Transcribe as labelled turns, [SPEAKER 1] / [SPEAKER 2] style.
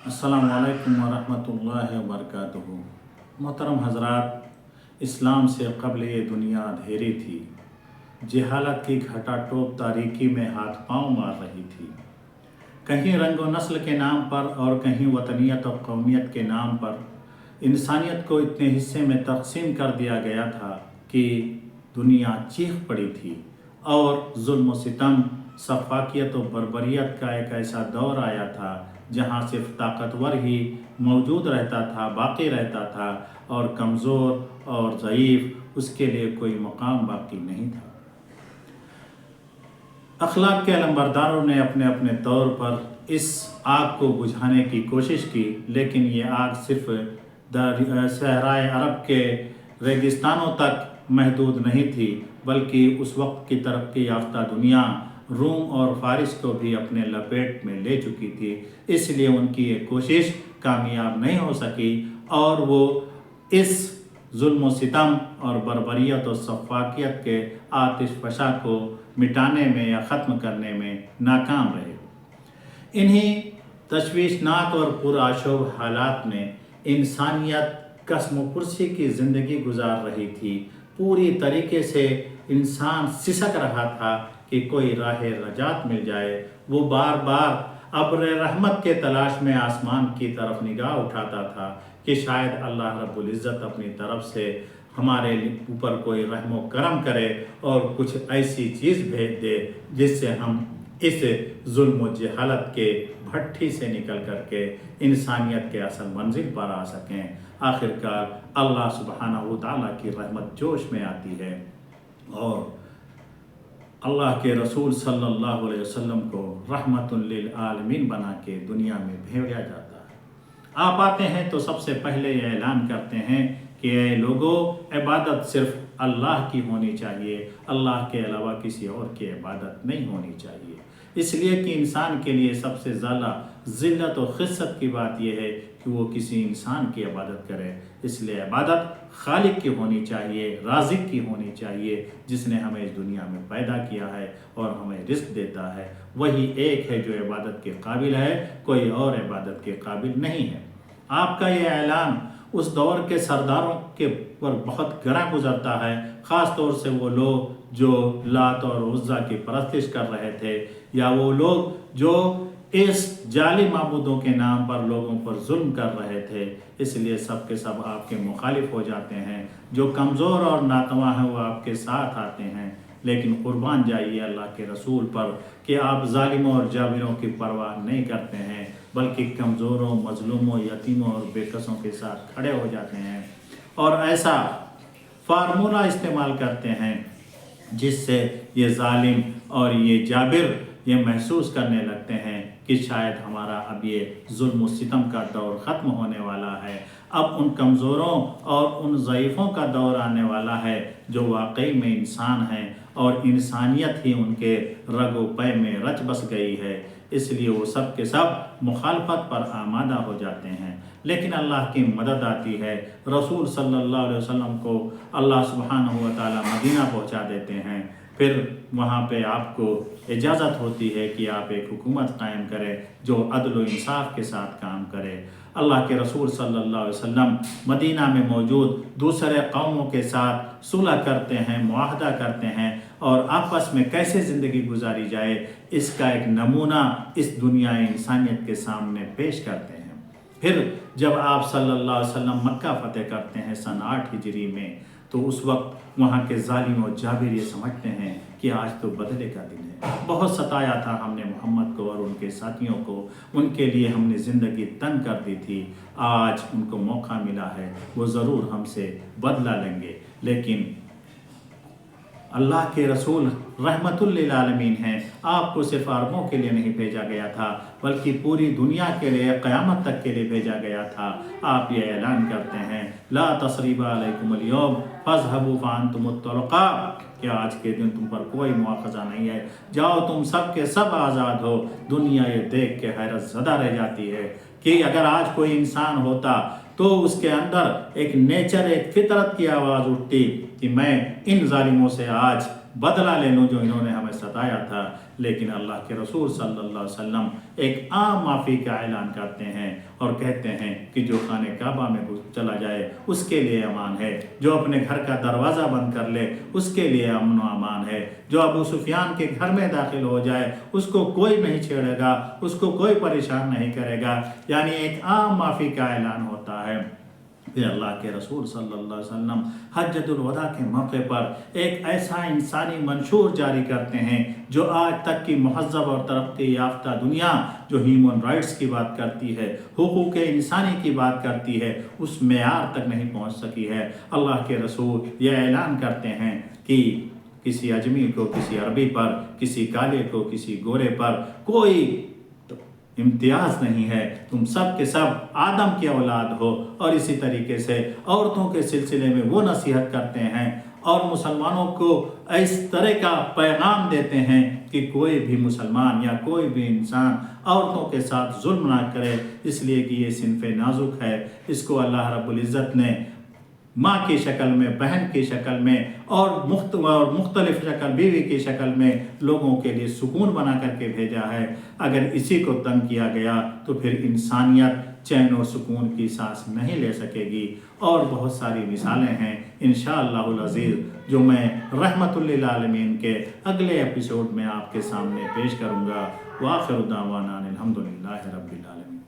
[SPEAKER 1] अस्सलाम वालेकुम वरहमतुल्लाहि वबरकातुहू। मोहतरम हज़रात, इस्लाम से क़ब्ल ये दुनिया अंधेरी थी। जहालत की घटा टोप तारीकी में हाथ पांव मार रही थी। कहीं रंग व नस्ल के नाम पर और कहीं वतनियत और कौमियत के नाम पर इंसानियत को इतने हिस्से में तकसीम कर दिया गया था कि दुनिया चीख पड़ी थी और जुल्म व सितम, सफाकियत और बर्बरियत का एक ऐसा दौर आया था जहाँ सिर्फ ताकतवर ही मौजूद रहता था, बाकी रहता था, और कमज़ोर और ज़ईफ़ उसके लिए कोई मकाम बाकी नहीं था। अखलाक के अलमबरदारों ने अपने अपने तौर पर इस आग को बुझाने की कोशिश की, लेकिन ये आग सिर्फ सहराए अरब के रेगिस्तानों तक महदूद नहीं थी, बल्कि उस वक्त की तरक्की याफ्ता दुनिया रूम और फारिस को भी अपने लपेट में ले चुकी थी। इसलिए उनकी ये कोशिश कामयाब नहीं हो सकी और वो इस जुल्म सितम और बर्बरियत और सफाकियत के आतिश फशा को मिटाने में या ख़त्म करने में नाकाम रहे। इन्हीं तशवीशनाक और पुरआशोब हालात में इंसानियत कसम कुर्सी की ज़िंदगी गुजार रही थी। पूरी तरीके से इंसान सिसक रहा था कि कोई राह रजात मिल जाए। वो बार बार अब्र रहमत के तलाश में आसमान की तरफ निगाह उठाता था कि शायद अल्लाह रब्बुल इज़्ज़त अपनी तरफ से हमारे ऊपर कोई रहम व करम करे और कुछ ऐसी चीज़ भेज दे जिससे हम इस जुल्म व जहालत के भट्ठी से निकल करके इंसानियत के असल मंजिल पर आ सकें। आखिरकार अल्लाह सुब्हानहू तआला की रहमत जोश में आती है और अल्लाह के रसूल सल्लल्लाहु अलैहि वसल्लम को रहमतुल लिल आलमीन बना के दुनिया में भेजा जाता है। आप आते हैं तो सबसे पहले ये ऐलान करते हैं कि ऐ लोगों, इबादत सिर्फ अल्लाह की होनी चाहिए, अल्लाह के अलावा किसी और की इबादत नहीं होनी चाहिए। इसलिए कि इंसान के लिए सबसे ज़्यादा ज़िल्लत और खिस्सत की बात यह है कि वो किसी इंसान की इबादत करे। इसलिए इबादत खालिक की होनी चाहिए, राज़िक की होनी चाहिए, जिसने हमें इस दुनिया में पैदा किया है और हमें रिज़्क देता है। वही एक है जो इबादत के काबिल है, कोई और इबादत के काबिल नहीं है। आपका ये ऐलान उस दौर के सरदारों के पर बहुत गरा गुजरता है, ख़ास तौर से वो लोग जो लात और उज़्ज़ा की परस्तिश कर रहे थे, या वो लोग जो इस जाली माबूदों के नाम पर लोगों पर जुल्म कर रहे थे। इसलिए सब के सब आपके मुखालिफ हो जाते हैं। जो कमज़ोर और नातवा हैं वो आपके साथ आते हैं। लेकिन कुर्बान जाइए अल्लाह के रसूल पर कि आप जालिमों और जाबिरों की परवाह नहीं करते हैं, बल्कि कमज़ोरों, मजलूमों, यतीमों और बेकसों के साथ खड़े हो जाते हैं और ऐसा फार्मूला इस्तेमाल करते हैं जिससे ये जालिम और ये जाबिर ये महसूस करने लगते हैं कि शायद हमारा अब ये जुल्म सितम का दौर ख़त्म होने वाला है। अब उन कमज़ोरों और उन ज़ईफ़ों का दौर आने वाला है जो वाकई में इंसान हैं और इंसानियत ही उनके रगो पै में रच बस गई है। इसलिए वो सब के सब मुखालफत पर आमादा हो जाते हैं। लेकिन अल्लाह की मदद आती है। रसूल सल्लल्लाहु अलैहि वसल्लम को अल्लाह सुब्हानहू व तआला मदीना पहुंचा देते हैं। फिर वहाँ पे आपको इजाज़त होती है कि आप एक हुकूमत कायम करें जो अदल व इंसाफ के साथ काम करे। अल्लाह के रसूल सल्लल्लाहु अलैहि वसल्लम मदीना में मौजूद दूसरे कौमों के साथ सुलह करते हैं, मुआहदा करते हैं और आपस में कैसे ज़िंदगी गुजारी जाए इसका एक नमूना इस दुनिया इंसानियत के सामने पेश करते हैं। फिर जब आप सल्लल्लाहु अलैहि वसल्लम मक्का फ़तेह करते हैं सन 8 हिजरी में, तो उस वक्त वहाँ के जालिम और जाबिर ये समझते हैं कि आज तो बदले का दिन है। बहुत सताया था हमने मोहम्मद को और उनके साथियों को, उनके लिए हमने ज़िंदगी तंग कर दी थी। आज उनको मौका मिला है, वो ज़रूर हमसे बदला लेंगे। लेकिन अल्लाह के रसूल रहमतुल लिल आलमीन हैं। आपको सिर्फ अरबों के लिए नहीं भेजा गया था, बल्कि पूरी दुनिया के लिए, क़यामत तक के लिए भेजा गया था। आप ये ऐलान करते हैं, ला तसरीबा अलैकुमुल यौम फज़हबू फ़अंतुमुत तुलक़ा, कि आज के दिन तुम पर कोई मुआख़ज़ा नहीं है, जाओ तुम सब के सब आज़ाद हो। दुनिया ये देख के हैरत ज़दा रह जाती है कि अगर आज कोई इंसान होता तो उसके अंदर एक नेचर, एक फितरत की आवाज़ उठती कि मैं इन जालिमों से आज بدلہ لے لوں جو انہوں نے ہمیں ستایا تھا۔ لیکن اللہ کے رسول صلی اللہ علیہ وسلم ایک عام معافی کا اعلان کرتے ہیں اور کہتے ہیں کہ جو خانہ کعبہ میں چلا جائے اس کے لیے امان ہے، جو اپنے گھر کا دروازہ بند کر لے اس کے لیے امن و امان ہے، جو ابو سفیان کے گھر میں داخل ہو جائے اس کو کوئی نہیں چھیڑے گا، اس کو کوئی پریشان نہیں کرے گا، یعنی ایک عام معافی کا اعلان ہوتا ہے۔ پھر اللہ کے رسول صلی اللہ علیہ وسلم حجۃ الوداع کے موقع پر ایک ایسا انسانی منشور جاری کرتے ہیں جو آج تک کی مہذب اور ترقی یافتہ دنیا جو ہیومن رائٹس کی بات کرتی ہے، حقوق انسانی کی بات کرتی ہے، اس معیار تک نہیں پہنچ سکی ہے۔ اللہ کے رسول یہ اعلان کرتے ہیں کہ کسی اجمی کو کسی عربی پر، کسی کالے کو کسی گورے پر کوئی امتیاز نہیں ہے، تم سب کے سب آدم کی اولاد ہو۔ اور اسی طریقے سے عورتوں کے سلسلے میں وہ نصیحت کرتے ہیں اور مسلمانوں کو اس طرح کا پیغام دیتے ہیں کہ کوئی بھی مسلمان یا کوئی بھی انسان عورتوں کے ساتھ ظلم نہ کرے، اس لیے کہ یہ صنف نازک ہے، اس کو اللہ رب العزت نے ماں کی شکل میں، بہن کی شکل میں اور مختلف شکل بیوی کی شکل میں لوگوں کے لیے سکون بنا کر کے بھیجا ہے۔ اگر اسی کو تنگ کیا گیا تو پھر انسانیت چین و سکون کی سانس نہیں لے سکے گی۔ اور بہت ساری مثالیں ہیں انشاءاللہ العزیز جو میں رحمت للعالمین کے اگلے ایپیسوڈ میں آپ کے سامنے پیش کروں گا۔ وآخر دعوانا الحمدللہ رب العالمین۔